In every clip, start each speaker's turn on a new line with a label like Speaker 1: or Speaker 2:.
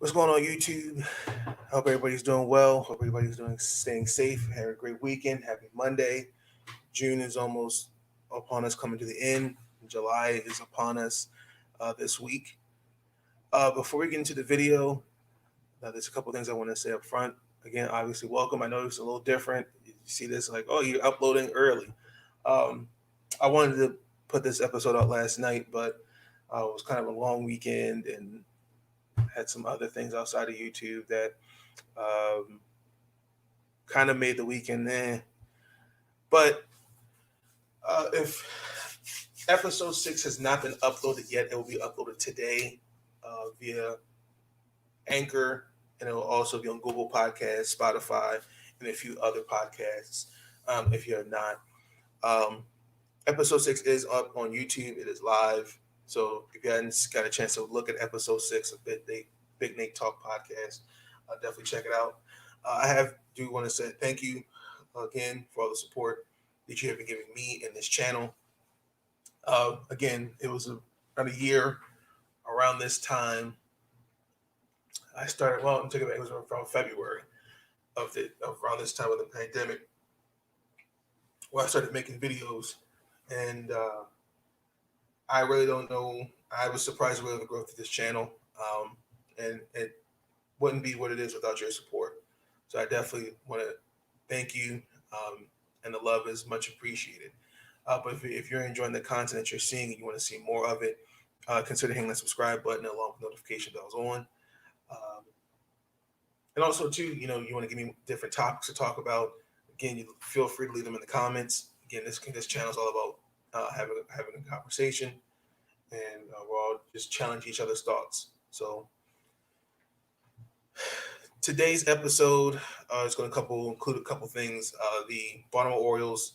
Speaker 1: What's going on, YouTube? Hope everybody's doing well. Hope everybody's staying safe. Have a great weekend. Happy Monday. June is almost upon us, coming to the end. July is upon us this week. Before we get into the video, there's a couple things I want to say up front. Again, obviously, welcome. I know it's a little different. You see this like, oh, you're uploading early. I wanted to put this episode out last night, but it was kind of a long weekend and had some other things outside of YouTube that kind of made the weekend there. But if episode 6 has not been uploaded yet, it will be uploaded today via Anchor, and it will also be on Google Podcasts, Spotify, and a few other podcasts if you're not. Episode 6 is up on YouTube. It is live. So if you hadn't got a chance to look at episode 6 of Big Nate Talk podcast, definitely check it out. I do want to say thank you again for all the support that you have been giving me in this channel. Again, it was about a year around this time. I started, I'm taking it back, it was around February of around this time of the pandemic, where I started making videos. And I really don't know. I was surprised with the growth of this channel. And it wouldn't be what it is without your support. So I definitely want to thank you. And the love is much appreciated. But if you're enjoying the content that you're seeing and you want to see more of it, consider hitting the subscribe button along with notification bells on. And also, too, you want to give me different topics to talk about. Again, you feel free to leave them in the comments. Again, this channel is all about having a conversation, and we're all just challenge each other's thoughts. So today's episode is going to include a couple things. The Baltimore Orioles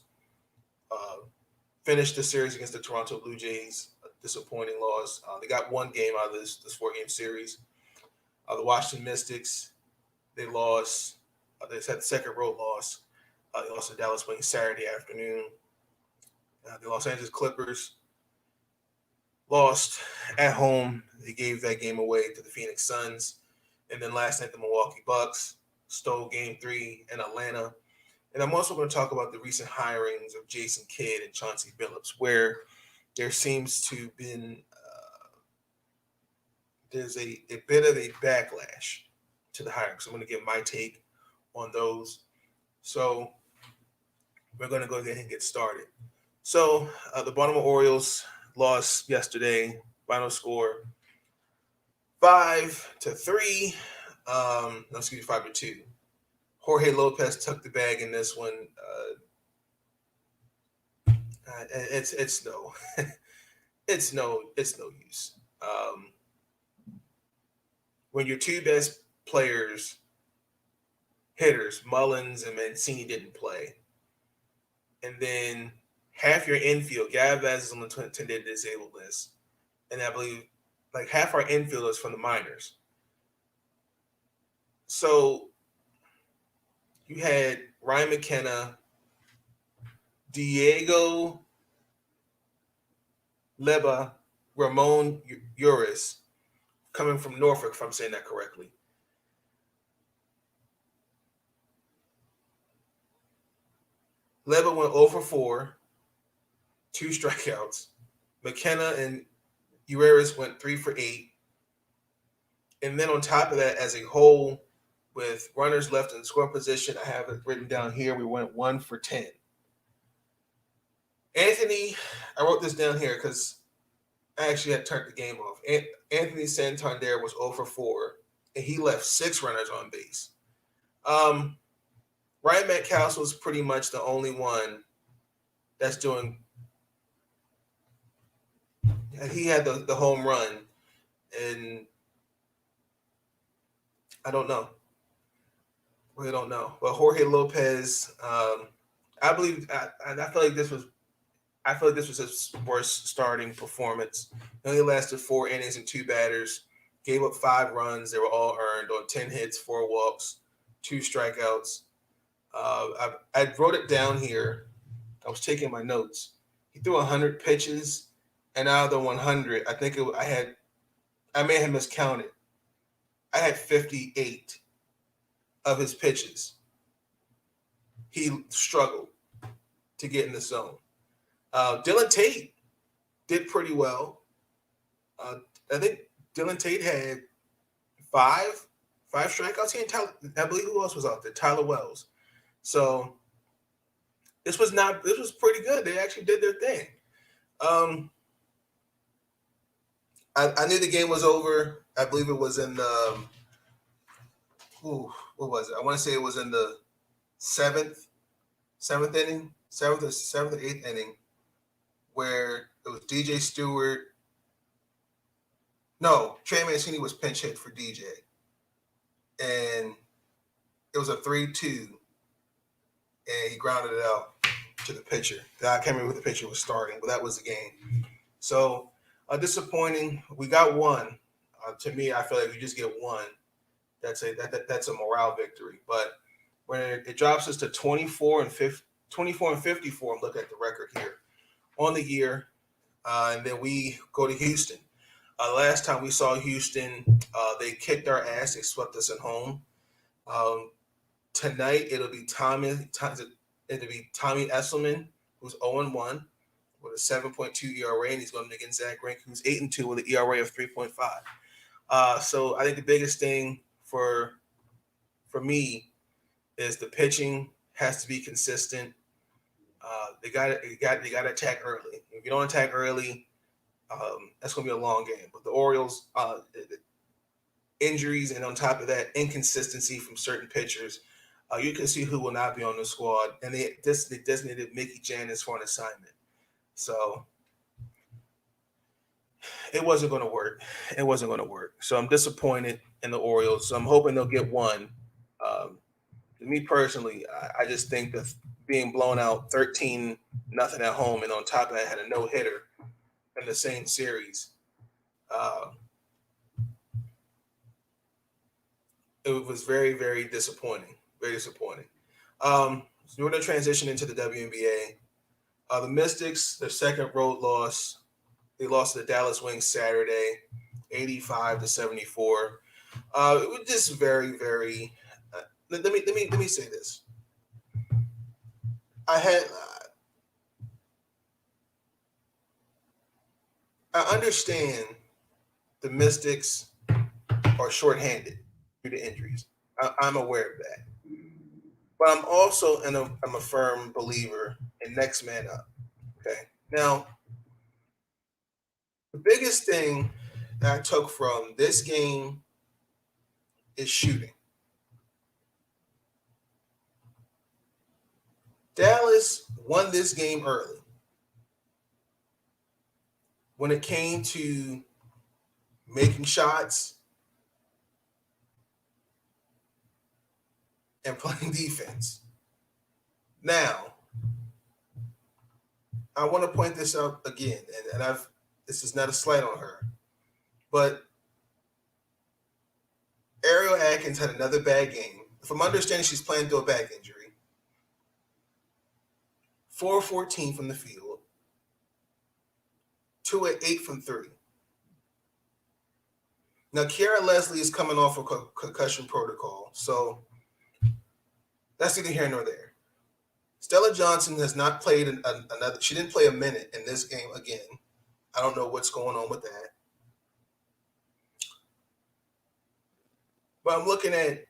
Speaker 1: finished the series against the Toronto Blue Jays. A disappointing loss. They got one game out of this 4-game series. The Washington Mystics, they lost. They had the second road loss. They lost to Dallas playing Saturday afternoon. The Los Angeles Clippers lost at home. They gave that game away to the Phoenix Suns. And then last night, the Milwaukee Bucks stole Game 3 in Atlanta. And I'm also going to talk about the recent hirings of Jason Kidd and Chauncey Billups, where there seems to have been there's a bit of a backlash to the hiring. So I'm going to give my take on those. So we're going to go ahead and get started. So the Baltimore Orioles lost yesterday. Final score 5-3. 5-2. Jorge Lopez took the bag in this one. It's no it's no use. When your two best players, hitters, Mullins and Mancini, didn't play, and then half your infield, Gavaz is on the 10-day disabled list, and I believe like half our infielders from the minors. So you had Ryan McKenna, Diego Leba, Ramon Urias coming from Norfolk, if I'm saying that correctly. Leba went 0-4, 2 strikeouts. McKenna and Urias went 3-8. And then on top of that, as a whole, with runners left in scoring position, I have it written down here, we went 1-10. Anthony, I wrote this down here because I actually had turned the game off. Anthony Santander was 0-4, and he left 6 runners on base. Ryan Metcalf was pretty much the only one that's doing. He had the home run, and I don't know. We don't know. But Jorge Lopez, I believe, I feel like this was his worst starting performance. He only lasted 4 innings and 2 batters. Gave up 5 runs. They were all earned on 10 hits, 4 walks, 2 strikeouts. I wrote it down here. I was taking my notes. He threw 100 pitches, and out of the 100, I may have miscounted. I had 58 of his pitches. He struggled to get in the zone. Dylan Tate did pretty well. I think Dylan Tate had five strikeouts. I believe who else was out there? Tyler Wells. So this was pretty good. They actually did their thing. I knew the game was over. I believe it was in the what was it? I want to say it was in the seventh inning, seventh or eighth inning, where it was DJ Stewart. No, Trey Mancini was pinch hit for DJ, and it was a 3-2, and he grounded it out to the pitcher. I can't remember who the pitcher was starting, but that was the game. So disappointing. We got one. To me, I feel like if you just get one, that's a morale victory. But when it drops us to 24 and 54, I'm looking at the record here on the year, and then we go to Houston. Last time we saw Houston, they kicked our ass. They swept us at home. Tonight it'll be Tommy Esselman, who's 0-1 with a 7.2 ERA, and he's going against Zach Greinke, who's 8-2 with an ERA of 3.5. So I think the biggest thing for me is the pitching has to be consistent. They got to attack early. If you don't attack early, that's going to be a long game. But the Orioles, injuries, and on top of that, inconsistency from certain pitchers, you can see who will not be on the squad. And they designated Mickey Janis for an assignment. So it wasn't going to work. So I'm disappointed in the Orioles. So I'm hoping they'll get one. Me personally, I just think that being blown out 13-0 at home, and on top of that had a no-hitter in the same series. It was very, very disappointing. Very disappointing. So we're going to transition into the WNBA. The Mystics, their second road loss. They lost to the Dallas Wings Saturday, 85-74. It was just very, very. Let me say this. I understand the Mystics are shorthanded due to injuries. I'm aware of that. But I'm also I'm a firm believer in next man up. Okay. Now, the biggest thing that I took from this game is shooting. Dallas won this game early. When it came to making shots and playing defense. Now, I want to point this out again, and this is not a slight on her, but Ariel Atkins had another bad game. If I'm understanding, she's playing through a back injury. 4-14 from the field, 2-8 from 3. Now, Kiara Leslie is coming off a concussion protocol, so that's neither here nor there. Stella Johnson has not played another. She didn't play a minute in this game again. I don't know what's going on with that. But I'm looking at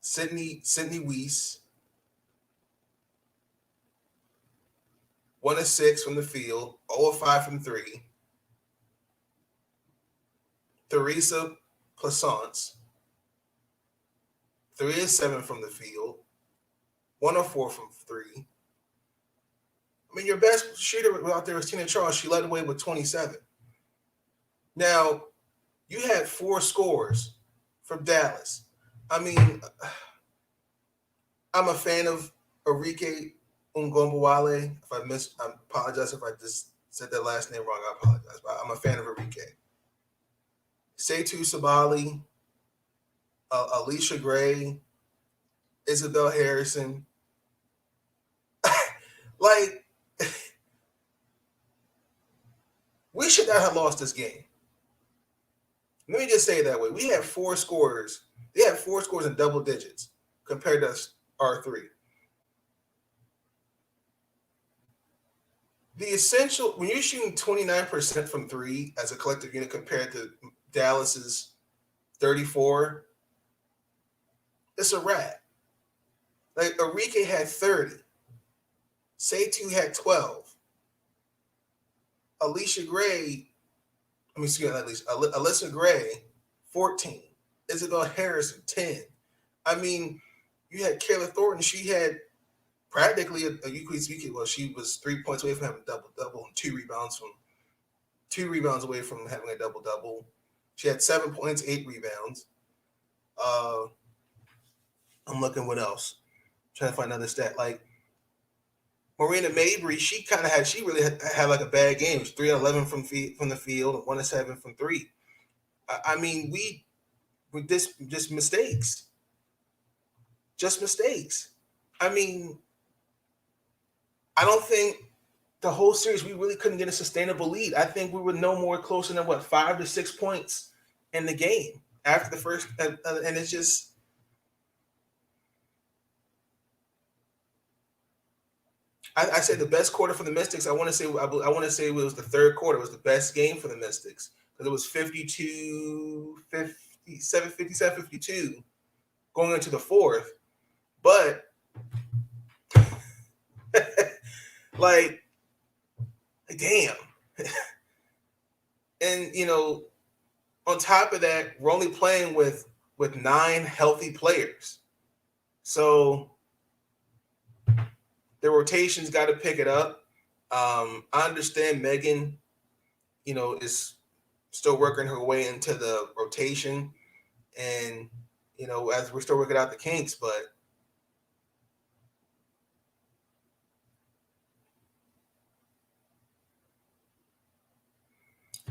Speaker 1: Sydney Weiss, 1-6 from the field, 0-5 from 3. Theresa Plaisance, 3-7 from the field, 1-4 from 3. I mean, your best shooter out there is Tina Charles. She led the way with 27. Now, you had 4 scores from Dallas. I mean, I'm a fan of Enrique Ungombowale. I apologize if I just said that last name wrong. I apologize. But I'm a fan of Enrique. Seitu Sabali, Alicia Gray, Isabel Harrison. Like, we should not have lost this game. Let me just say it that way. We had 4 scores. They had 4 scores in double digits compared to our 3. The essential when you're shooting 29% from 3 as a collective unit compared to Dallas's 34, it's a wrap. Like Enrique had 30, Seitu had 12, Alicia Gray, I mean, excuse me, not Alicia, Alyssa Gray, 14, Isabel Harrison, 10. I mean, you had Kayla Thornton, she had practically a well, she was 3 points away from having a double double and 2 rebounds away from having a double double. She had 7 points, 8 rebounds. I'm looking what else. Trying to find another stat. Like Marina Mabry, she really had like a bad game. It was 3-11 from the field, 1-7 from 3. I mean, we just mistakes, just mistakes. I mean, I don't think the whole series we really couldn't get a sustainable lead. I think we were no more closer than 5 to 6 points in the game after the first, and it's just. I said the best quarter for the Mystics. I want to say it was the third quarter. It was the best game for the Mystics because it was 52, 57, 57, 52 going into the fourth. But like, damn. And on top of that, we're only playing with 9 healthy players, so the rotation's got to pick it up. I understand Megan, is still working her way into the rotation, and as we're still working out the kinks, but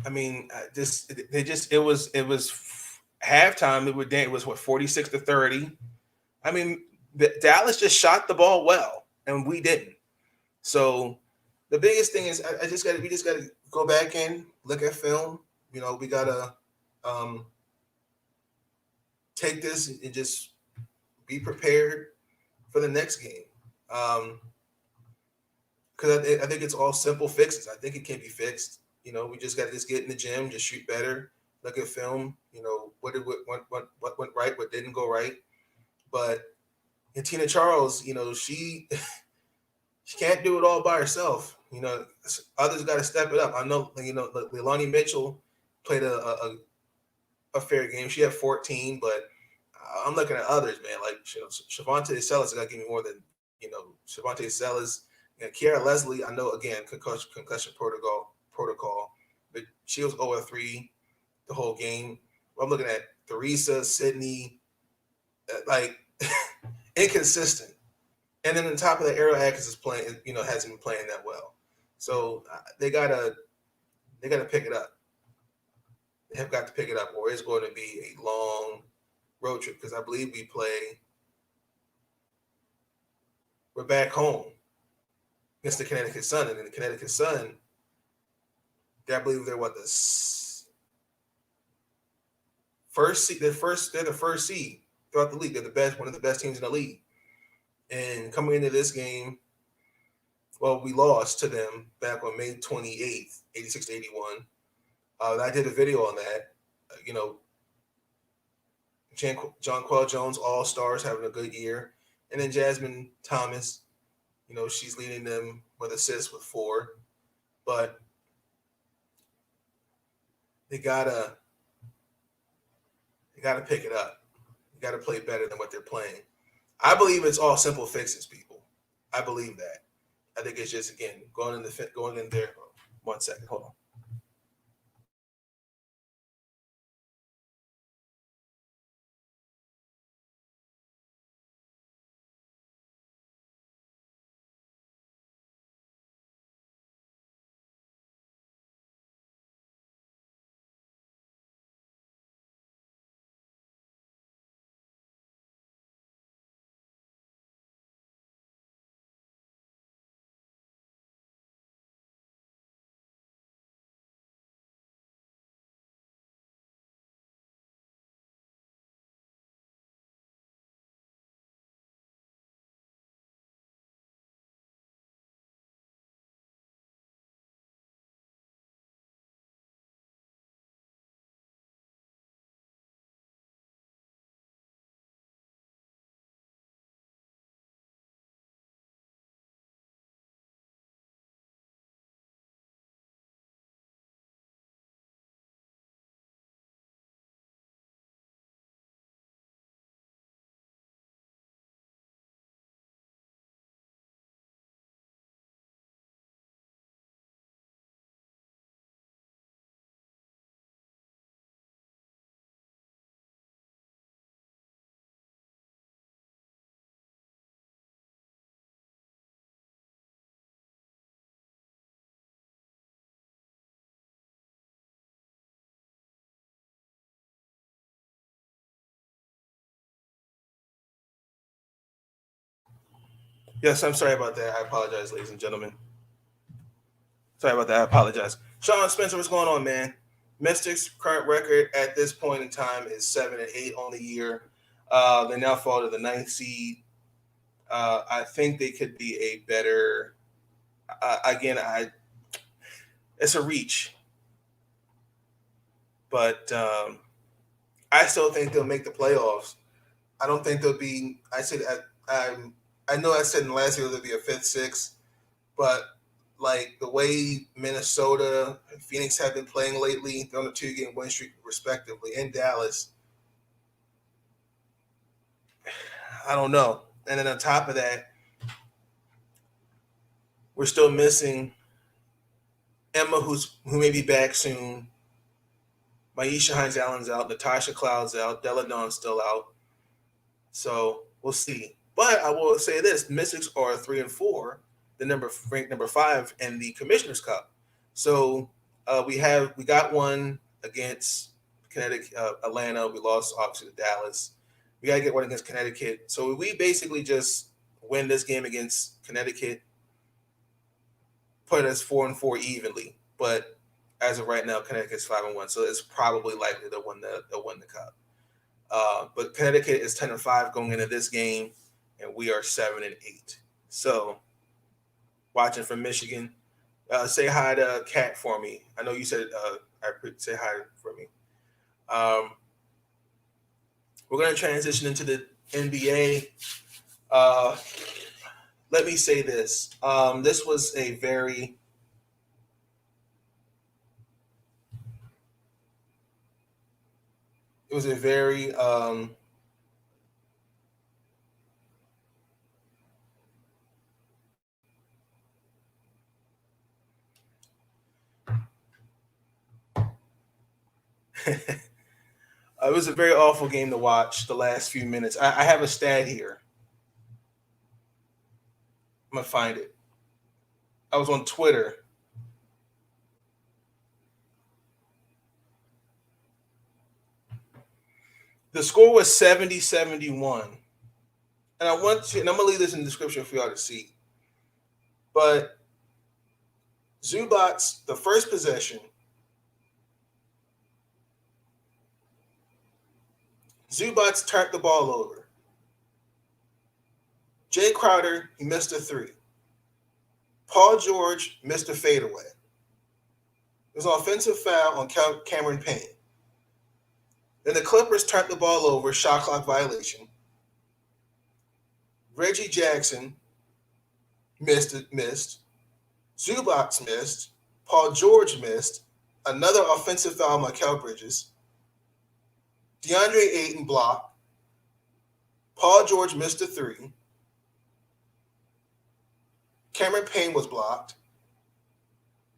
Speaker 1: I mean, it was halftime. It was what 46-30. I mean, Dallas just shot the ball well, and we didn't. So the biggest thing is we just got to go back in, look at film. We gotta take this and just be prepared for the next game. Because I think it's all simple fixes. I think it can be fixed. We just got to just get in the gym, just shoot better, look at film. What went right, what didn't go right. But and Tina Charles, she can't do it all by herself. Others got to step it up. I know, Leilani Mitchell played a fair game. She had 14, but I'm looking at others, man. Like Shavonte Sellis got to give me more than Shavonte Sellis. Kiara Leslie, I know again concussion protocol, but she was 0-3 the whole game. I'm looking at Theresa, Sydney, like inconsistent. And then on top of that, Ariel Atkins is playing, hasn't been playing that well. So they gotta pick it up. They have got to pick it up, or it's going to be a long road trip because I believe we're back home against the Connecticut Sun, and in the Connecticut Sun, I believe they're the first seed. They're the first seed throughout the league. They're the best, one of the best teams in the league. And coming into this game, well, we lost to them back on May 28th, 86-81. I did a video on that. Jonquel Jones, All Stars, having a good year, and then Jasmine Thomas. She's leading them with assists with 4, but they gotta pick it up. You gotta play better than what they're playing. I believe it's all simple fixes, people. I believe that. I think it's just again going in there. 1 second, hold on. Yes, I'm sorry about that. I apologize, ladies and gentlemen. Sorry about that. I apologize. Sean Spencer, what's going on, man? Mystics' current record at this point in time is 7-8 on the year. They now fall to the ninth seed. I think they could be a better. Again, it's a reach, but I still think they'll make the playoffs. I don't think they'll be. I know I said in last year they'll be a fifth, sixth, but like the way Minnesota and Phoenix have been playing lately, they're on a 2-game win streak respectively. In Dallas, I don't know. And then on top of that, we're still missing Emma, who may be back soon. Maisha Hines Allen's out. Natasha Cloud's out. Della Dawn's still out. So we'll see. But I will say this: Mystics are 3-4, ranked number 5 in the Commissioner's Cup. So we got one against Connecticut, Atlanta. We lost obviously to Dallas. We got to get one against Connecticut. So we basically just win this game against Connecticut, put us 4-4 evenly. But as of right now, Connecticut's 5-1, so it's probably likely they'll win the cup. But Connecticut is 10-5 going into this game, and we are 7-8. So, watching from Michigan, say hi to Kat for me. I know you said say hi for me. We're going to transition into the NBA. Let me say this. This was a very it was a very it was a very awful game to watch the last few minutes. I have a stat here. I'm gonna find it. I was on Twitter. The score was 70-71. And I'm gonna leave this in the description for y'all to see. But Zubac's the first possession. Zubac's turned the ball over. Jay Crowder, he missed a 3. Paul George missed a fadeaway. It was an offensive foul on Cameron Payne. Then the Clippers turned the ball over, shot clock violation. Reggie Jackson missed. Zubac missed. Paul George missed. Another offensive foul on Mikal Bridges. DeAndre Ayton blocked. Paul George missed a 3. Cameron Payne was blocked.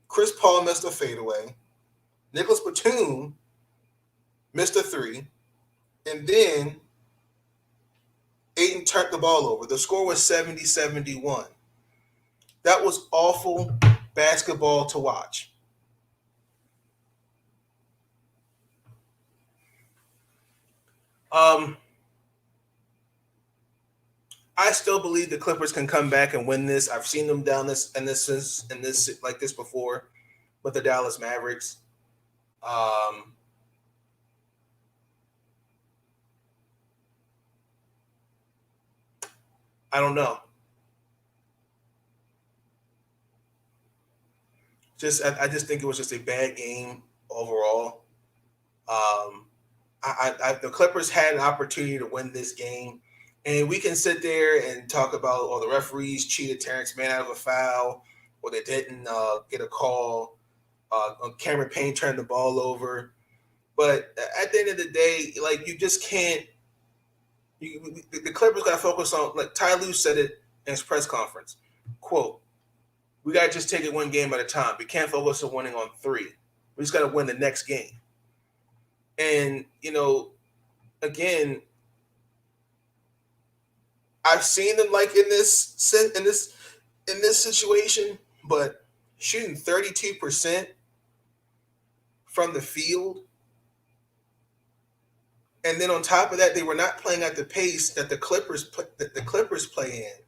Speaker 1: Chris Paul missed a fadeaway. Nicholas Batum missed a 3. And then Ayton turned the ball over. The score was 70-71. That was awful basketball to watch. I still believe the Clippers can come back and win this. I've seen them down this like this before with the Dallas Mavericks. I don't know. I just think it was just a bad game overall. The Clippers had an opportunity to win this game, and we can sit there and talk about, the referees cheated Terrence Mann out of a foul, or they didn't get a call. Cameron Payne turned the ball over, but at the end of the day, like, you just can't. The Clippers got to focus on, like Ty Lue said it in his press conference. Quote, "We got to just take it one game at a time. We can't focus on winning on 3. We just got to win the next game." And, again, I've seen them like in this situation, but shooting 32% from the field, and then on top of that, they were not playing at the pace that the Clippers play in.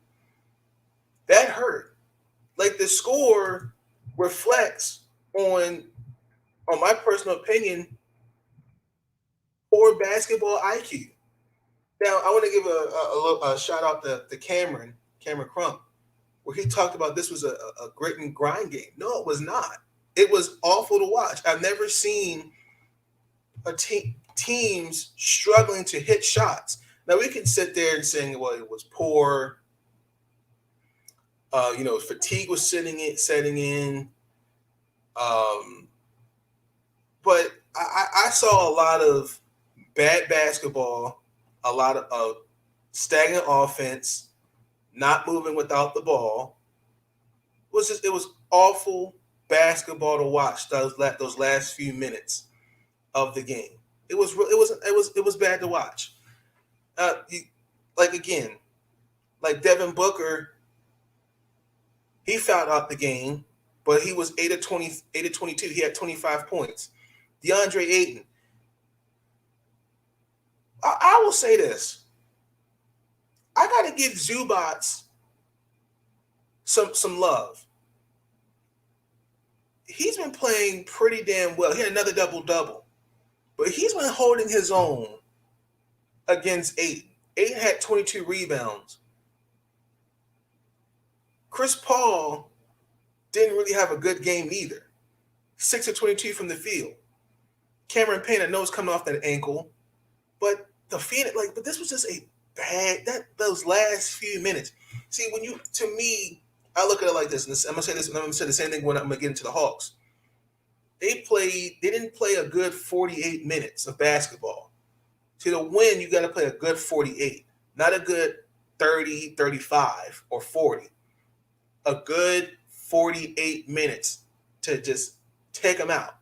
Speaker 1: That hurt. Like the score reflects on my personal opinion, poor basketball IQ. Now, I want to give a shout out to Cameron Crump, where he talked about this was a grit and grind game. No, it was not. It was awful to watch. I've never seen teams struggling to hit shots. Now, we can sit there and saying, well, it was poor. Fatigue was setting in. But I saw a lot of bad basketball, a lot of stagnant offense, not moving without the ball. It was awful basketball to watch those last few minutes of the game. It was bad to watch. Like Devin Booker, he fouled out the game, but he was 8 of 22. He had 25 points. DeAndre Ayton. I will say this. I got to give Zubats some love. He's been playing pretty damn well. He had another double-double. But he's been holding his own against Ayton. Ayton had 22 rebounds. Chris Paul didn't really have a good game either. 6 of 22 from the field. Cameron Payne, I know is coming off that ankle, but but this was just a bad those last few minutes. See, to me, I look at it like this, and I'm gonna say this, and I'm gonna say the same thing when I'm gonna get into the Hawks. They didn't play a good 48 minutes of basketball. See, to win, you got to play a good 48, not a good 30, 35, or 40. A good 48 minutes to just take them out.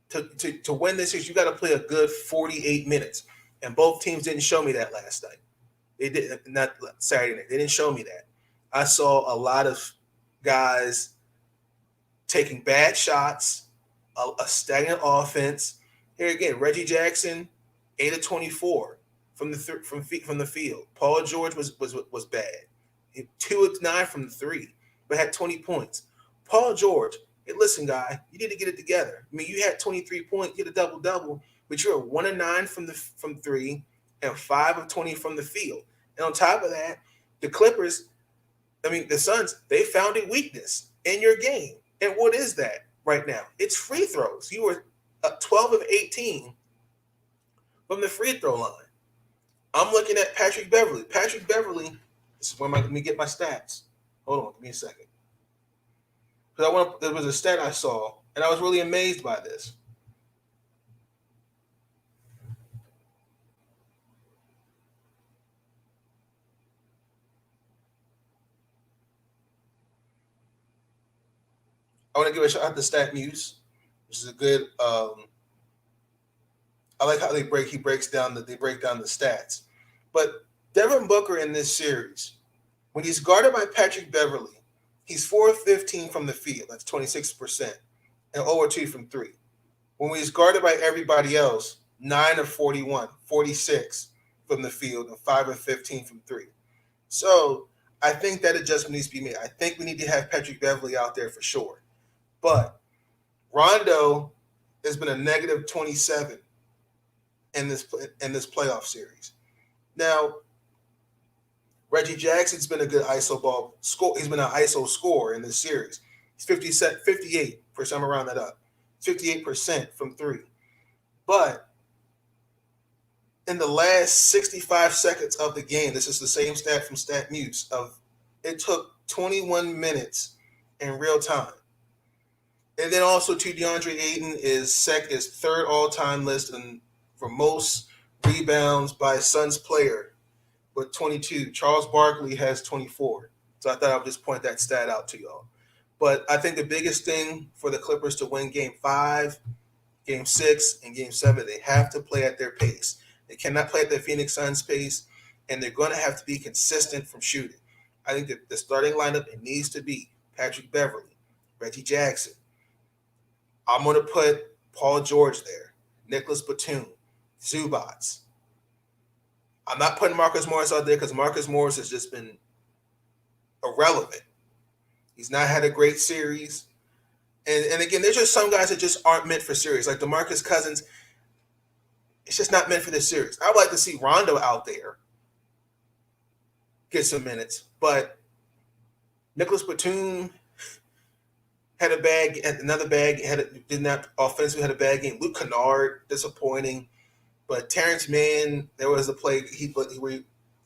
Speaker 1: To win this series, you got to play a good 48 minutes. And both teams didn't show me that last night. They did not Saturday night. They didn't show me that. I saw a lot of guys taking bad shots, a stagnant offense. Here again, Reggie Jackson, 8 of 24 from the field. Paul George was bad. 2 of 9 from the three, but had 20 points. Paul George, hey, listen, guy, you need to get it together. I mean, you had 23 points, you had a double-double, but you're 1 of 9 from three and 5 of 20 from the field. And on top of that, the Suns, they found a weakness in your game. And what is that right now? It's free throws. You were 12 of 18 from the free throw line. I'm looking at Patrick Beverley. Patrick Beverley, this is where let me get my stats. Hold on, give me a second. Because there was a stat I saw, and I was really amazed by this. I want to give a shout out to Stat Muse, which is a good. I like how they break down the stats. But Devin Booker in this series, when he's guarded by Patrick Beverley, he's 4 of 15 from the field. That's 26%, and 0 of 2 from three. When he's guarded by everybody else, 9 of 41, 46 from the field, and 5 of 15 from three. So I think that adjustment needs to be made. I think we need to have Patrick Beverley out there for sure. But Rondo has been a negative 27 in this playoff series. Now, Reggie Jackson's been a good ISO ball score. He's been an ISO scorer in this series. He's 58, for some round that up, 58% from three. But in the last 65 seconds of the game, this is the same stat from Stat Muse, it took 21 minutes in real time. And then also, too, DeAndre Ayton is third all-time list for most rebounds by a Suns player with 22. Charles Barkley has 24. So I thought I would just point that stat out to y'all. But I think the biggest thing for the Clippers to win Game 5, Game 6, and Game 7, they have to play at their pace. They cannot play at the Phoenix Suns pace, and they're going to have to be consistent from shooting. I think that the starting lineup, it needs to be Patrick Beverley, Reggie Jackson. I'm going to put Paul George there, Nicholas Batum, Zubats. I'm not putting Marcus Morris out there because Marcus Morris has just been irrelevant. He's not had a great series. And again, there's just some guys that just aren't meant for series. Like DeMarcus Cousins, it's just not meant for this series. I would like to see Rondo out there get some minutes. But Nicholas Batum had another bag, did not offensively had a bad game. Luke Kennard, disappointing. But Terrence Mann, there was a play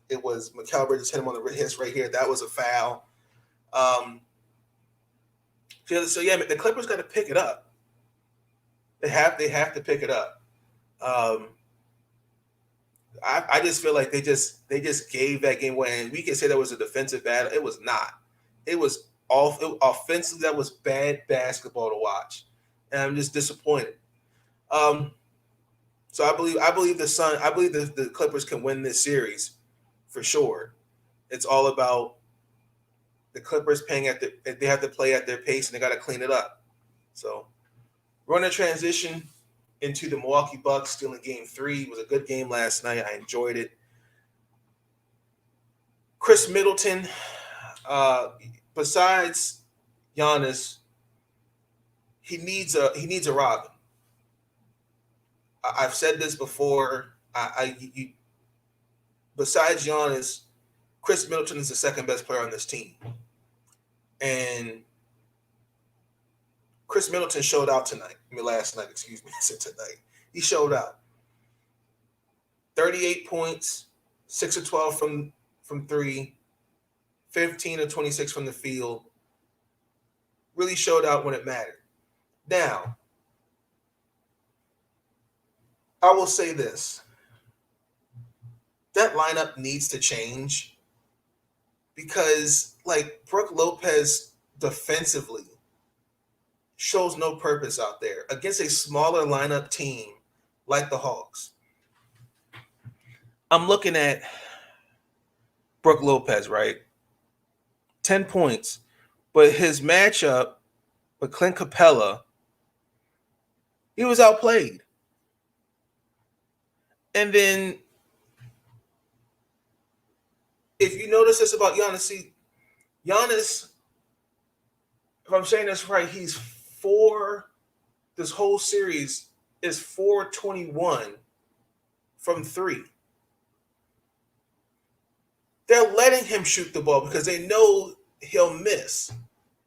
Speaker 1: it was McCalvert just hit him on the wrist right here. That was a foul. So yeah, the Clippers got to pick it up. They have to pick it up. I just feel like they just gave that game away, and we can say that was a defensive battle. It was not. It was offensively, that was bad basketball to watch, and I'm just disappointed. So I believe the Clippers can win this series for sure. It's all about the Clippers they have to play at their pace, and they got to clean it up. So we're going to transition into the Milwaukee Bucks still in Game 3. It was a good game last night. I enjoyed it. Chris Middleton, besides Giannis, he needs a Robin. I've said this before. Besides Giannis, Chris Middleton is the second best player on this team. And Chris Middleton showed out last night, excuse me, I said tonight. He showed out. 38 points, 6 of 12 from 3, 15 of 26 from the field. Really showed out when it mattered. Now, I will say this. That lineup needs to change because, like, Brook Lopez defensively shows no purpose out there against a smaller lineup team like the Hawks. I'm looking at Brook Lopez, right? 10 points. But his matchup with Clint Capella, he was outplayed. And then, if you notice this about Giannis, Giannis, if I'm saying this right, this whole series is 4-21 from 3. They're letting him shoot the ball because they know he'll miss.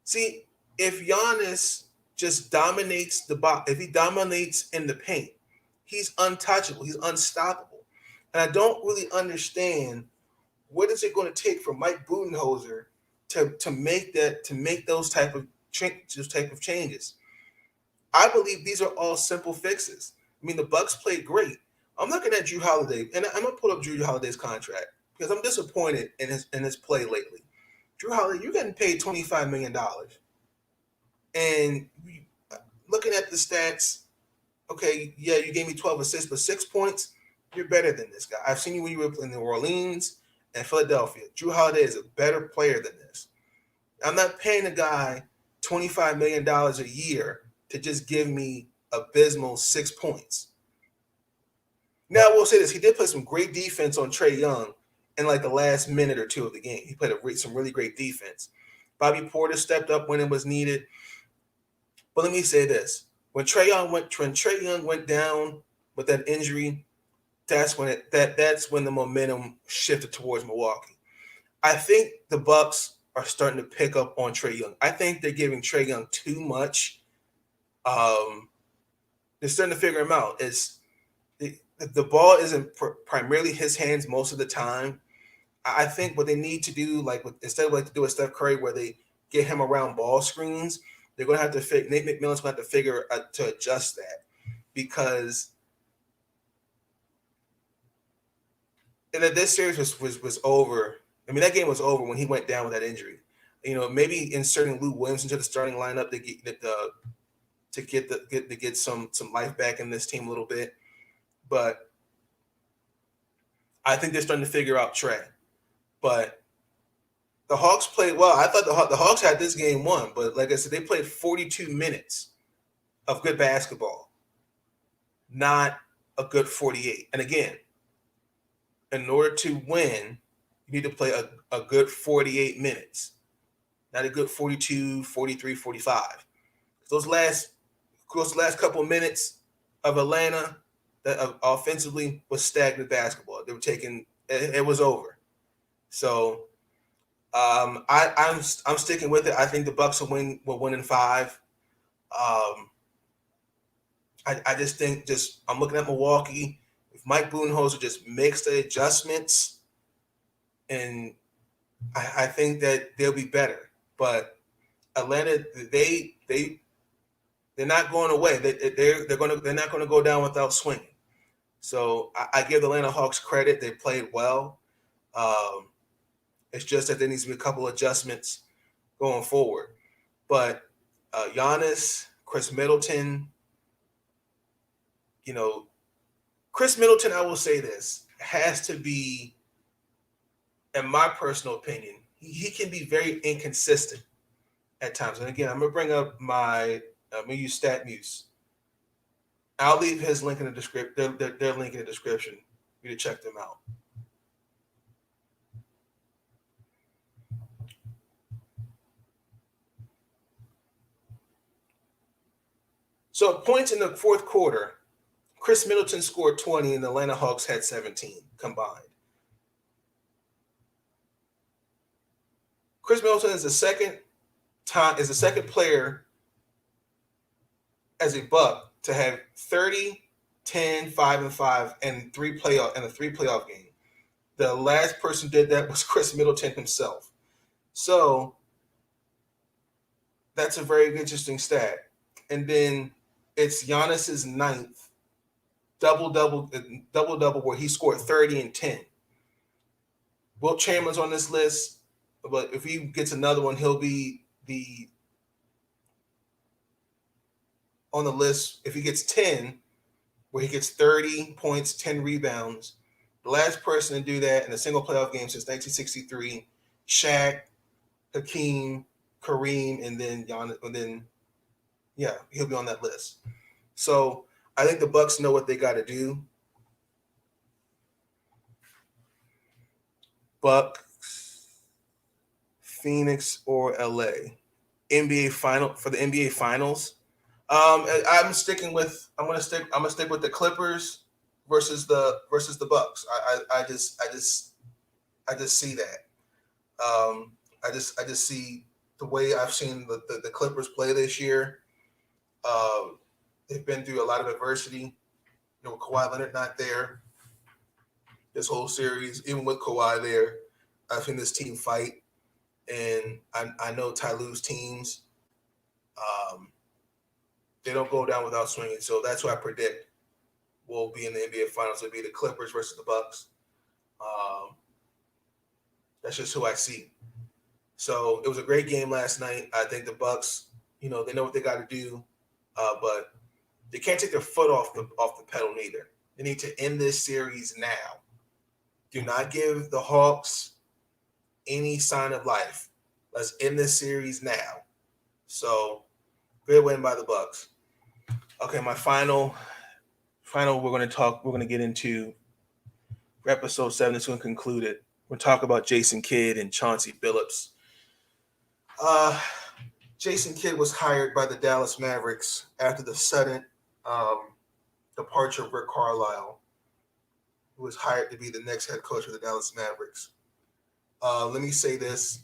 Speaker 1: See, if Giannis just dominates the box, if he dominates in the paint, he's untouchable. He's unstoppable. And I don't really understand what is it going to take for Mike Budenholzer to make those type of changes. I believe these are all simple fixes. I mean, the Bucks played great. I'm looking at Jrue Holiday, and I'm gonna pull up Jrue Holiday's contract because I'm disappointed in his play lately. Jrue Holiday, you're getting paid $25 million, and looking at the stats, okay, yeah, you gave me 12 assists, but 6 points. You're better than this guy. I've seen you when you were in New Orleans and Philadelphia. Jrue Holiday is a better player than this. I'm not paying a guy $25 million a year to just give me abysmal 6 points. Now, I will say this. He did play some great defense on Trae Young in like the last minute or two of the game. He played some really great defense. Bobby Porter stepped up when it was needed. But let me say this. When Trae Young went down with that injury, that's when the momentum shifted towards Milwaukee. I think the Bucks are starting to pick up on Trae Young. I think they're giving Trae Young too much. They're starting to figure him out. The ball isn't primarily his hands most of the time. I think what they need to do, instead of to do a Steph Curry where they get him around ball screens, they're going to have to Nate McMillan's going to have to figure to adjust that because and that this series was over. I mean, that game was over when he went down with that injury. You know, maybe inserting Lou Williams into the starting lineup to get some life back in this team a little bit. But I think they're starting to figure out Trae. But the Hawks played well. I thought the Hawks had this game won, but like I said, they played 42 minutes of good basketball, not a good 48. And again, in order to win, you need to play a good 48 minutes. not a good 42, 43, 45. Those last couple of minutes of Atlanta that offensively was stagnant basketball. They were taking it was over. So I'm sticking with it. I think the Bucks will win in 5. I just think I'm looking at Milwaukee. If Mike Budenholzer just makes the adjustments, and I think that they'll be better. But Atlanta, they're not going away. They're not going to go down without swinging. So I give the Atlanta Hawks credit. They played well. It's just that there needs to be a couple adjustments going forward. But Giannis, Chris Middleton, Chris Middleton, I will say this, has to be, in my personal opinion, he can be very inconsistent at times. And again, I'm going to bring up I'm going to use StatMuse. I'll leave his link in the description, their link in the description for you to check them out. So points in the fourth quarter, Chris Middleton scored 20 and the Atlanta Hawks had 17 combined. Chris Middleton is the second player as a Buck to have 30, 10, 5, and 5 and a 3 playoff game. The last person did that was Chris Middleton himself. So that's a very interesting stat. And then it's Giannis's 9th double-double where he scored 30 and 10. Wilt Chamberlain's on this list, but if he gets another one, he'll be on the list. If he gets 10, where he gets 30 points, 10 rebounds, the last person to do that in a single playoff game since 1963, Shaq, Hakeem, Kareem, and then Giannis, he'll be on that list. So I think the Bucks know what they got to do. Bucks, Phoenix, or LA. For the NBA Finals. I'm gonna stick with the Clippers versus the Bucks. I just see that. I just see the way I've seen the Clippers play this year. They've been through a lot of adversity. Kawhi Leonard not there this whole series. Even with Kawhi there, I've seen this team fight, and I know Ty Lue's teams. They don't go down without swinging, so that's what I predict will be in the NBA Finals. It'll be the Clippers versus the Bucks. That's just who I see. So it was a great game last night. I think the Bucks, they know what they got to do, but they can't take their foot off the pedal neither. They need to end this series now. Do not give the Hawks any sign of life. Let's end this series now. So, great win by the Bucks. Okay, my final we're going to get into for episode 7. It's going to conclude it. We're going to talk about Jason Kidd and Chauncey Billups. Jason Kidd was hired by the Dallas Mavericks after the sudden departure of Rick Carlisle, who was hired to be the next head coach of the Dallas Mavericks. Let me say this.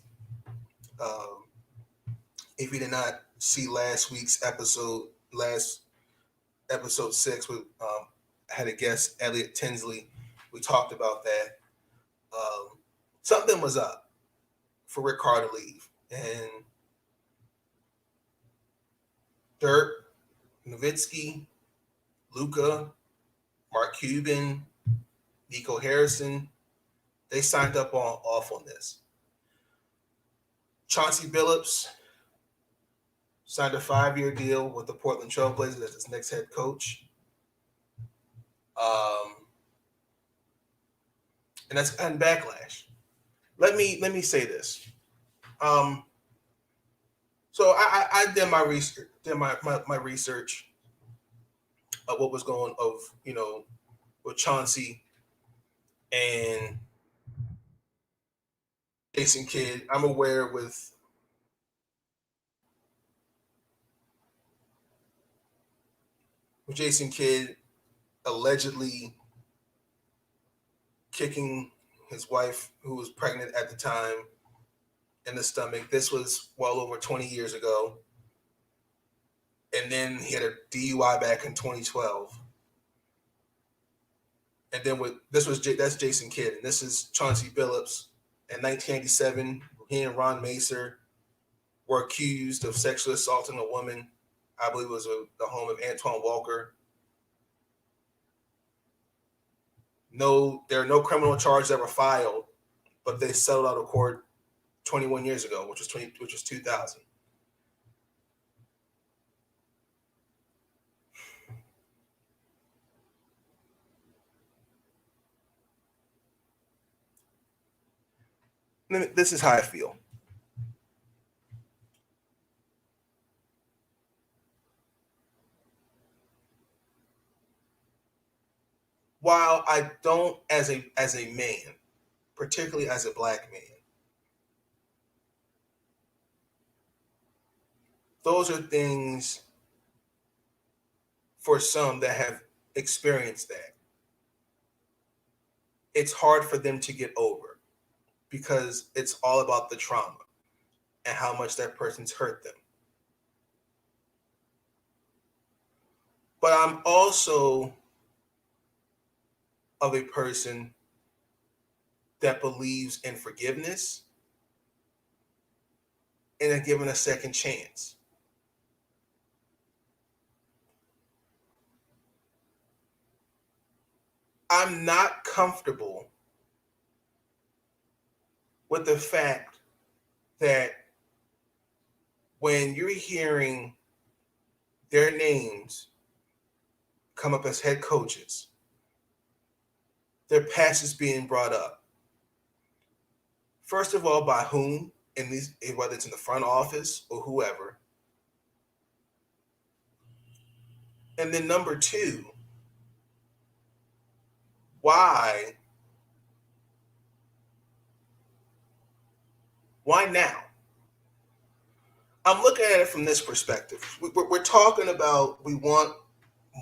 Speaker 1: If you did not see last episode 6, we had a guest, Elliot Tinsley. We talked about that. Something was up for Rick Carr to leave. And Dirk, Nowitzki, Luka, Mark Cuban, Nico Harrison, they signed off on this. Chauncey Billups signed a 5-year deal with the Portland Trailblazers as his next head coach. And Backlash. Let me say this. So I did my research. My research of what was going with Chauncey and Jason Kidd. I'm aware with Jason Kidd allegedly kicking his wife, who was pregnant at the time, in the stomach. This was well over 20 years ago. And then he had a DUI back in 2012. And then that's Jason Kidd, and this is Chauncey Billups. In 1987, he and Ron Macer were accused of sexually assaulting a woman. I believe it was the home of Antoine Walker. No, there are no criminal charges that were filed, but they settled out of court 21 years ago, which was 2000. This is how I feel. While I don't, as a man, particularly as a black man, those are things for some that have experienced that. It's hard for them to get over because it's all about the trauma and how much that person's hurt them. But I'm also of a person that believes in forgiveness and in giving a second chance. I'm not comfortable with the fact that when you're hearing their names come up as head coaches, their past is being brought up. First of all, by whom, whether it's in the front office or whoever. And then number two, why now? I'm looking at it from this perspective. We're talking about we want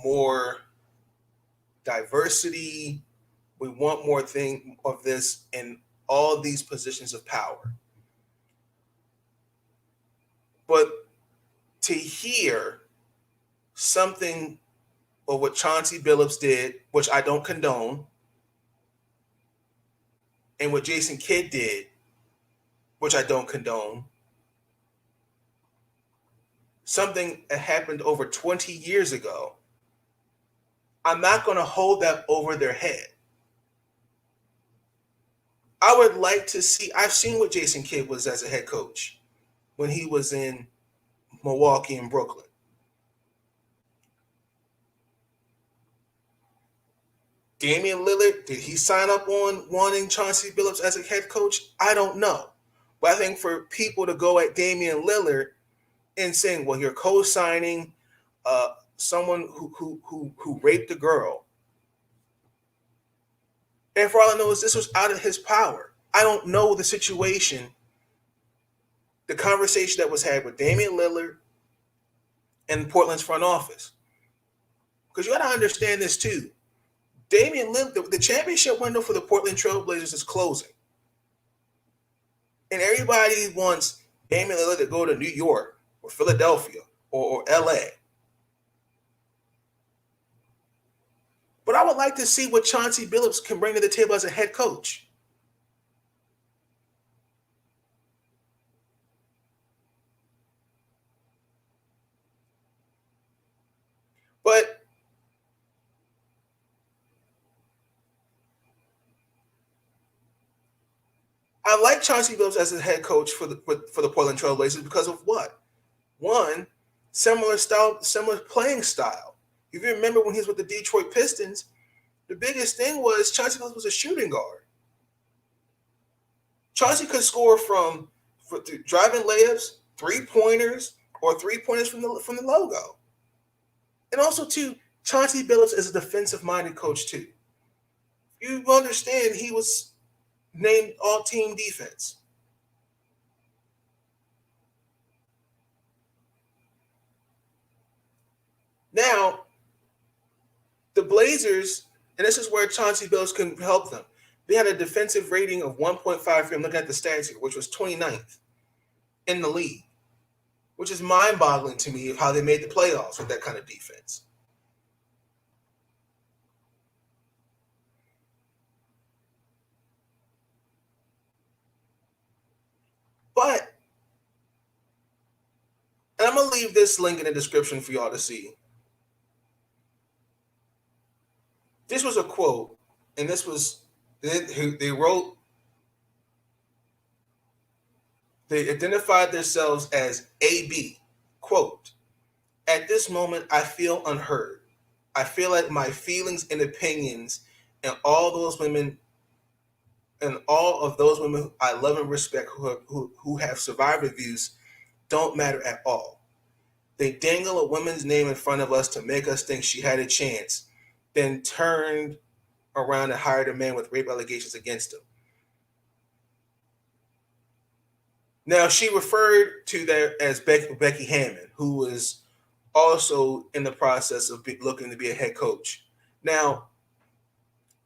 Speaker 1: more diversity. We want more of this in all these positions of power. But to hear something of what Chauncey Billups did, which I don't condone, and what Jason Kidd did, which I don't condone, something that happened over 20 years ago, I'm not going to hold that over their head. I would like to see, I've seen what Jason Kidd was as a head coach when he was in Milwaukee and Brooklyn. Damian Lillard, did he sign up on wanting Chauncey Billups as a head coach? I don't know. But I think for people to go at Damian Lillard and saying, well, you're co-signing someone who raped a girl. And for all I know is this was out of his power. I don't know the situation, the conversation that was had with Damian Lillard and Portland's front office. Because you got to understand this too. Damian Lillard, the championship window for the Portland Trailblazers is closing. And everybody wants Damian Lillard to go to New York or Philadelphia or LA. But I would like to see what Chauncey Billups can bring to the table as a head coach. But I like Chauncey Billups as a head coach for the Portland Trailblazers because of what? One, similar playing style. If you remember when he was with the Detroit Pistons, the biggest thing was Chauncey Billups was a shooting guard. Chauncey could score from driving layups, 3-pointers, or 3-pointers from the logo. And also, too, Chauncey Billups is a defensive-minded coach, too. You understand he was named all-team defense. Now, The Blazers, and this is where Chauncey Billups can help them. They had a defensive rating of 1.5 for him. Looking at the stats here, which was 29th in the league, which is mind-boggling to me of how they made the playoffs with that kind of defense. But, and I'm going to leave this link in the description for y'all to see. This was a quote, and this was, they wrote, they identified themselves as AB. Quote, "At this moment, I feel unheard. I feel like my feelings and opinions and all of those women I love and respect who have survived abuse don't matter at all. They dangle a woman's name in front of us to make us think she had a chance, then turned around and hired a man with rape allegations against him." Now, she referred to that as Becky Hammon, who was also in the process of looking to be a head coach. Now,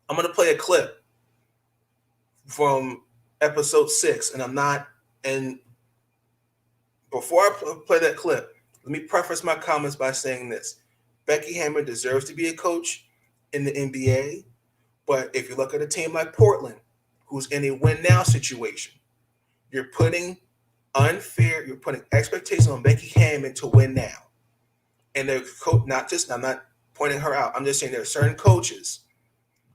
Speaker 1: I'm going to play a clip from episode 6, and before I play that clip, let me preface my comments by saying this. Becky Hammon deserves to be a coach in the NBA, but if you look at a team like Portland, who's in a win-now situation, you're putting expectations on Becky Hammon to win now. And they're I'm not pointing her out. I'm just saying there are certain coaches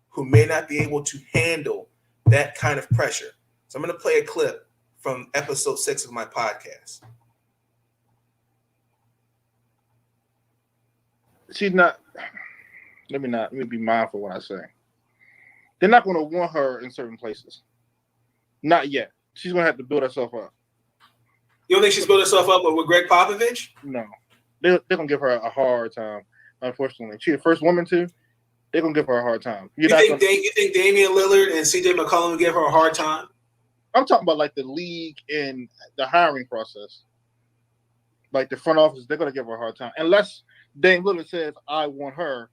Speaker 1: who may not be able to handle that kind of pressure. So I'm going to play a clip from episode 6 of my podcast.
Speaker 2: Let me be mindful what I say. They're not going to want her in certain places. Not yet. She's going to have to build herself up.
Speaker 1: You don't think she's built herself up with Greg Popovich?
Speaker 2: No. They're going to give her a hard time, unfortunately. She's the first woman to. They're going to give her a hard time.
Speaker 1: You think Damian Lillard and C.J. McCollum will give her a hard time?
Speaker 2: I'm talking about like the league and the hiring process. Like the front office, they're going to give her a hard time. Unless Dame Lillard says, I want her,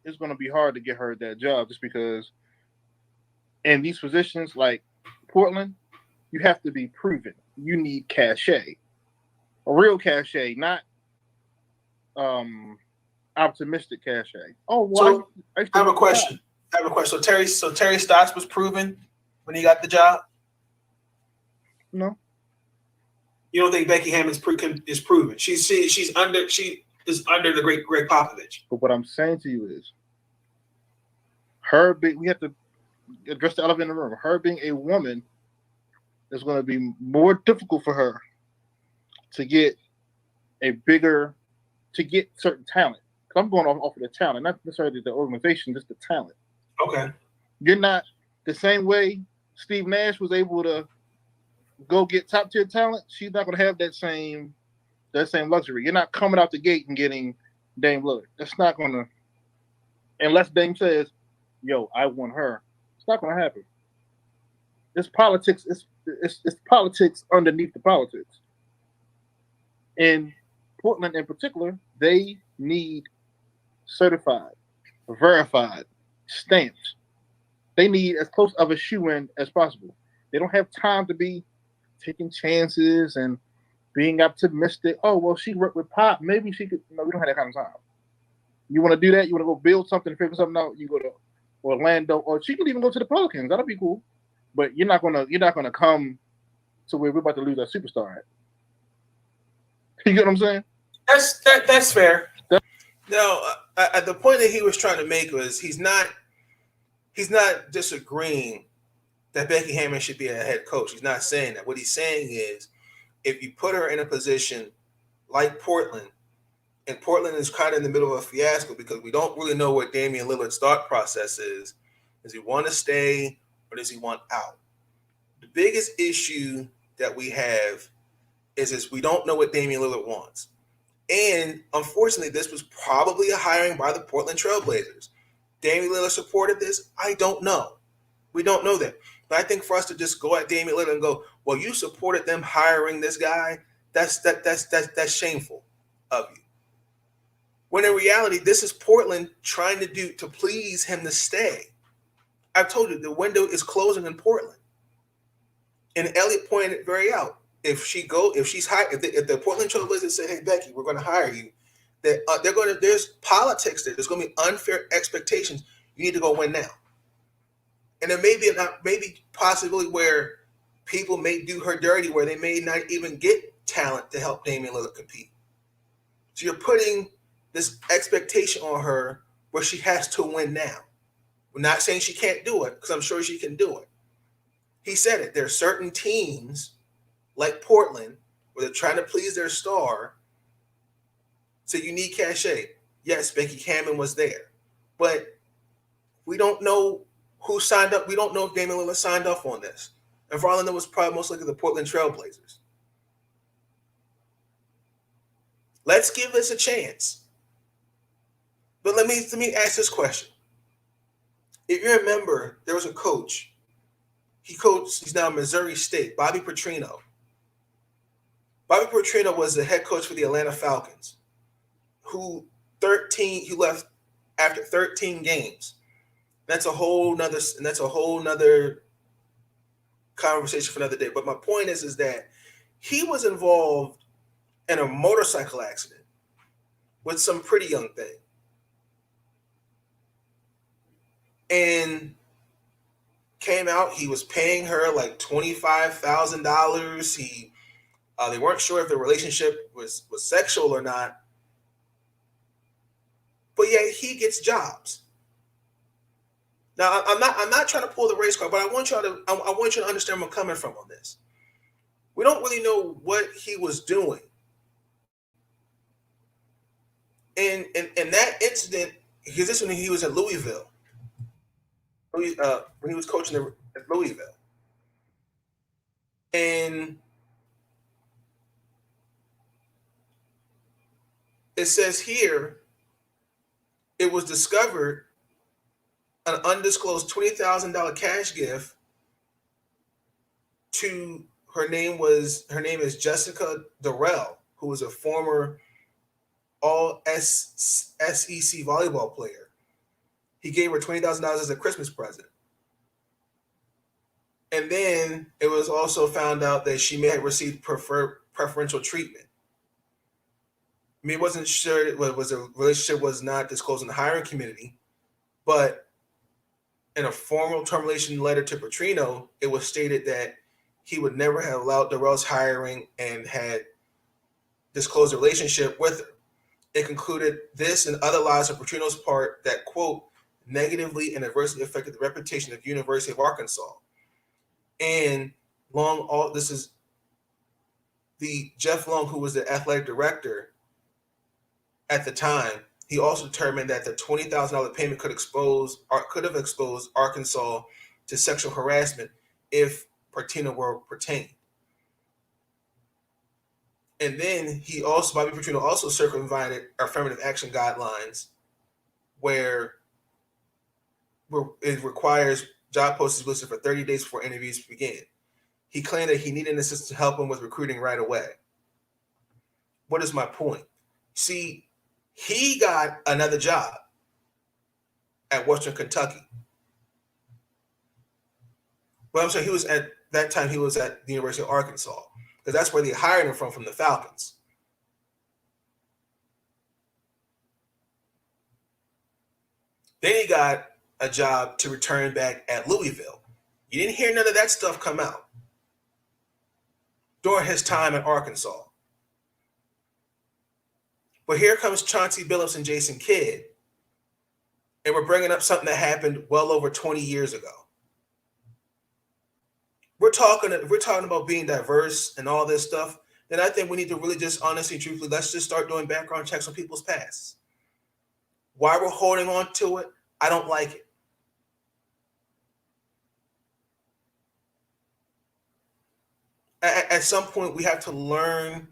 Speaker 2: it's going to be hard to get her that job just because in these positions like Portland, you have to be proven. You need cachet. A real cachet, not optimistic cachet. Oh, well,
Speaker 1: so I have a question. So Terry Stotts was proven when he got the job?
Speaker 2: No.
Speaker 1: You don't think Becky Hammon is proven? She is under the great Greg Popovich.
Speaker 2: But what I'm saying to you is, we have to address the elephant in the room. Her being a woman is going to be more difficult for her to get certain talent. I'm going off of the talent, not necessarily the organization, just the talent.
Speaker 1: Okay.
Speaker 2: You're not the same way Steve Nash was able to go get top tier talent. She's not going to have that same luxury. You're not coming out the gate and getting Dame Lillard. That's not going to, unless Dame says, "Yo, I want her." It's not going to happen. It's politics. It's politics underneath the politics. In Portland, in particular, they need certified, verified, stamped. They need as close of a shoe-in as possible. They don't have time to be taking chances and being optimistic. Oh, well, she worked with Pop. Maybe she could. No, we don't have that kind of time. You want to do that? You want to go build something, figure something out? You go to Orlando, or she could even go to the Pelicans. That'll be cool. But you're not gonna come to where we're about to lose our superstar at. You get what I'm saying?
Speaker 1: That's fair. No, the point that he was trying to make was he's not disagreeing that Becky Hammon should be a head coach. He's not saying that. What he's saying is if you put her in a position like Portland, and Portland is kind of in the middle of a fiasco because we don't really know what Damian Lillard's thought process is. Does he want to stay or does he want out? The biggest issue that we have is we don't know what Damian Lillard wants. And unfortunately, this was probably a hiring by the Portland Trailblazers. Damian Lillard supported this? I don't know. We don't know that. But I think for us to just go at Damian Lillard and go, well, you supported them hiring this guy, that's shameful of you. When in reality, this is Portland trying to please him to stay. I've told you the window is closing in Portland, and Elliott pointed it very out. If she's hired, if the Portland Trailblazers say, "Hey Becky, we're going to hire you," that they're going to. There's politics there. There's going to be unfair expectations. You need to go win now, and there may be maybe possibly where people may do her dirty, where they may not even get talent to help Damian Lillard compete. So you're putting this expectation on her where she has to win now. We're not saying she can't do it, because I'm sure she can do it. He said it. There are certain teams like Portland where they're trying to please their star. So you need cachet. Yes, Becky Hammon was there. But we don't know who signed up. We don't know if Damian Lillard signed up on this. And for all I know, it was probably most likely the Portland Trailblazers. Let's give this a chance. But let me ask this question. If you remember, there was a coach. He's now Missouri State, Bobby Petrino. Bobby Petrino was the head coach for the Atlanta Falcons, who left after 13 games. That's a whole nother conversation for another day. But my point is that he was involved in a motorcycle accident with some pretty young thing. And came out, he was paying her like $25,000. They weren't sure if the relationship was sexual or not. But yet he gets jobs. Now I'm not trying to pull the race card, but I want you to understand where I'm coming from on this. We don't really know what he was doing. In that incident, because this when he was at Louisville. When he was coaching at Louisville. And it says here, it was discovered an undisclosed $20,000 cash gift to her name is Jessica Durrell, who was a former all SEC volleyball player. He gave her $20,000 as a Christmas present. And then it was also found out that she may have received preferential treatment. I mean, it wasn't sure the relationship was not disclosed in the hiring community, but in a formal termination letter to Petrino, it was stated that he would never have allowed Durrell's hiring and had disclosed a relationship with her. It concluded this and other lies on Petrino's part that, quote, negatively and adversely affected the reputation of University of Arkansas. And this is the Jeff Long, who was the athletic director at the time. He also determined that the $20,000 payment could have exposed Arkansas to sexual harassment if Petrino were retained. And then Bobby Petrino also circumvented affirmative action guidelines where it requires job postings listed for 30 days before interviews begin. He claimed that he needed an assistant to help him with recruiting right away. What is my point? See, he got another job at Western Kentucky. Well, I'm sorry, he was at the University of Arkansas, because that's where they hired him from the Falcons. Then he got a job to return back at Louisville. You didn't hear none of that stuff come out during his time at Arkansas. But here comes Chauncey Billups and Jason Kidd, and we're bringing up something that happened well over 20 years ago. We're talking about being diverse and all this stuff. Then I think we need to really just honestly, truthfully, let's just start doing background checks on people's pasts. Why we're holding on to it, I don't like it. At some point, we have to learn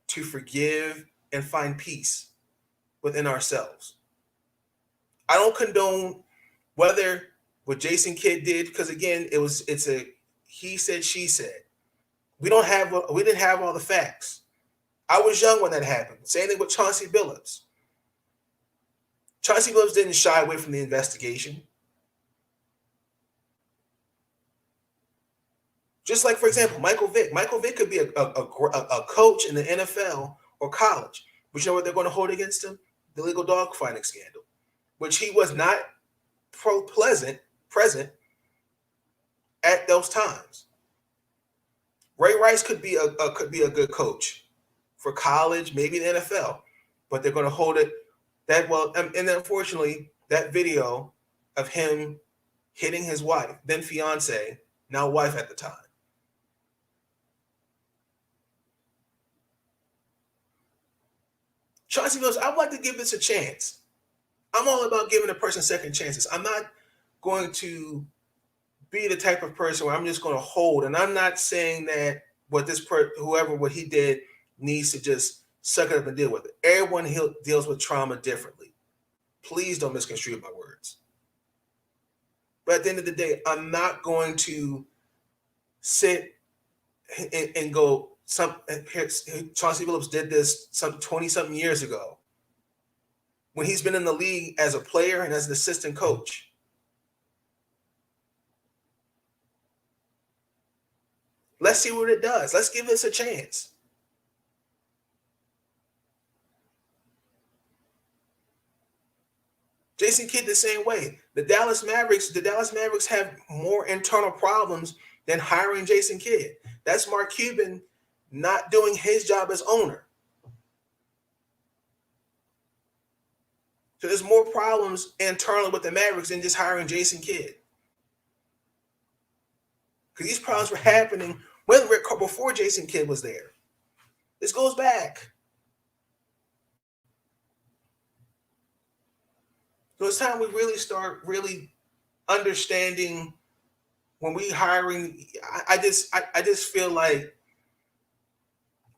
Speaker 1: to forgive and find peace within ourselves. I don't condone whether what Jason Kidd did, because again, it's a he said, she said. We didn't have all the facts. I was young when that happened. Same thing with Chauncey Billups. Chauncey Billups didn't shy away from the investigation. Just like, for example, Michael Vick. Michael Vick could be a coach in the NFL or college. But you know what they're going to hold against him? The legal dogfighting scandal, which he was not present at those times. Ray Rice could be a good coach for college, maybe the NFL, but they're going to hold it that well. And unfortunately, that video of him hitting his wife, then fiance, now wife at the time. Chauncey Billups, I would like to give this a chance. I'm all about giving a person second chances. I'm not going to be the type of person where I'm just going to hold. And I'm not saying that what he did needs to just suck it up and deal with it. Everyone deals with trauma differently. Please don't misconstrue my words. But at the end of the day, I'm not going to sit and go, Chauncey Billups did this some 20-something years ago when he's been in the league as a player and as an assistant coach. Let's see what it does. Let's give this a chance. Jason Kidd the same way. The Dallas Mavericks have more internal problems than hiring Jason Kidd. That's Mark Cuban not doing his job as owner. So there's more problems internally with the Mavericks than just hiring Jason Kidd. Because these problems were happening before Jason Kidd was there. This goes back. So it's time we really start really understanding when we hiring. I just feel like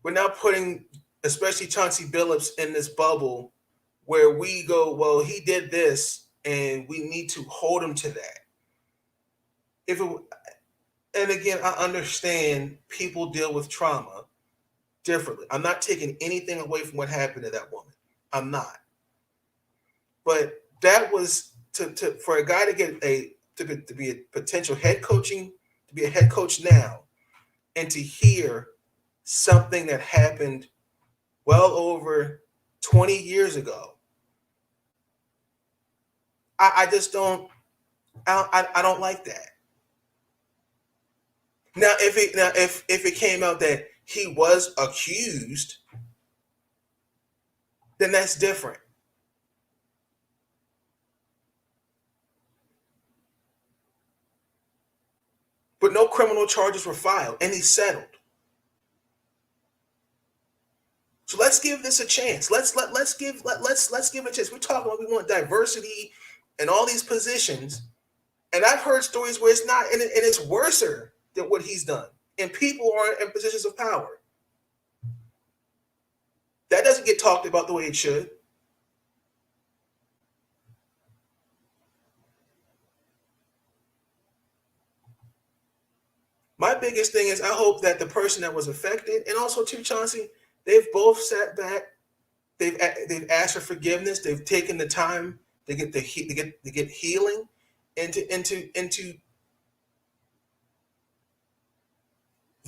Speaker 1: we're now putting, especially Chauncey Billups, in this bubble where we go, well, he did this, and we need to hold him to that. And again, I understand people deal with trauma differently. I'm not taking anything away from what happened to that woman. I'm not. But that was for a guy to be a potential head coaching, to be a head coach now, and to hear something that happened well over 20 years ago. I just don't. I don't like that. Now, if it came out that he was accused, then that's different. But no criminal charges were filed, and he settled. So let's give this a chance. Let's give it a chance. We're talking about we want diversity in all these positions, and I've heard stories where it's not, and it's worse than what he's done, and people are in positions of power. That doesn't get talked about the way it should. My biggest thing is I hope that the person that was affected, and also too, Chauncey, they've both sat back. They've asked for forgiveness. They've taken the time to get healing, and to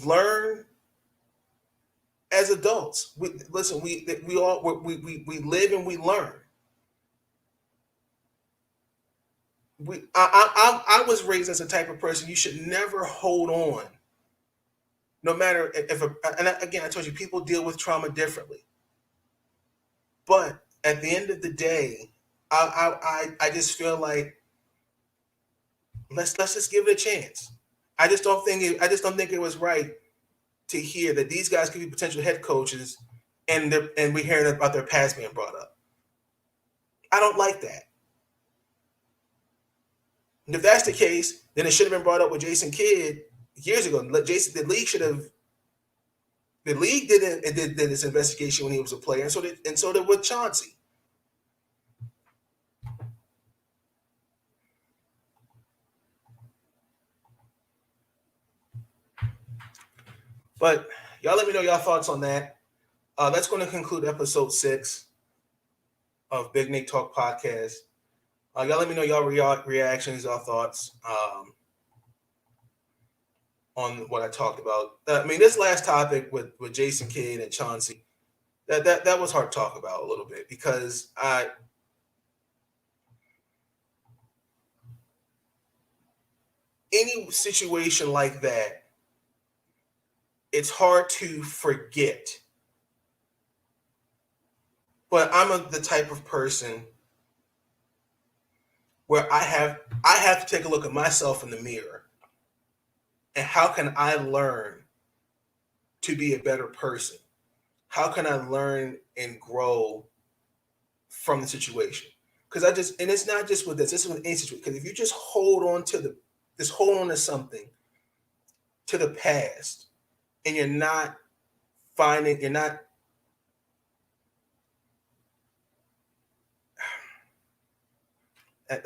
Speaker 1: learn as adults. We live and we learn. I was raised as a type of person you should never hold on, no matter again, I told you people deal with trauma differently. But at the end of the day, I just feel like let's just give it a chance. I just don't think it was right to hear that these guys could be potential head coaches, and we're hearing about their past being brought up. I don't like that. And if that's the case, then it should have been brought up with Jason Kidd years ago. The league did this investigation when he was a player, and so did with Chauncey. But y'all let me know y'all thoughts on that. That's going to conclude episode 6. of Big Nick Talk Podcast. Y'all let me know y'all reactions, y'all thoughts on what I talked about. I mean, this last topic with Jason Kidd and Chauncey, that was hard to talk about a little bit because any situation like that, it's hard to forget. But I'm the type of person where I have to take a look at myself in the mirror and how can I learn to be a better person? How can I learn and grow from the situation? Because and it's not just with this, it's with any situation. Because if you just hold on to something, to the past, and you're not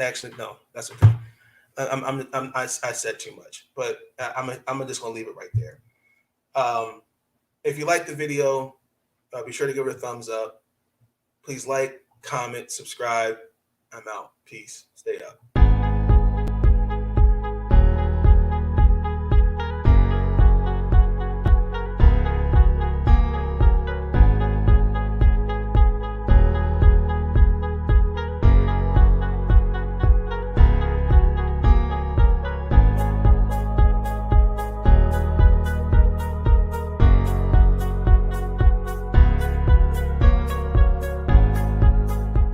Speaker 1: actually, no, that's okay. I said too much, but I'm just gonna leave it right there. If you like the video, be sure to give it a thumbs up. Please like, comment, subscribe. I'm out. Peace. Stay up.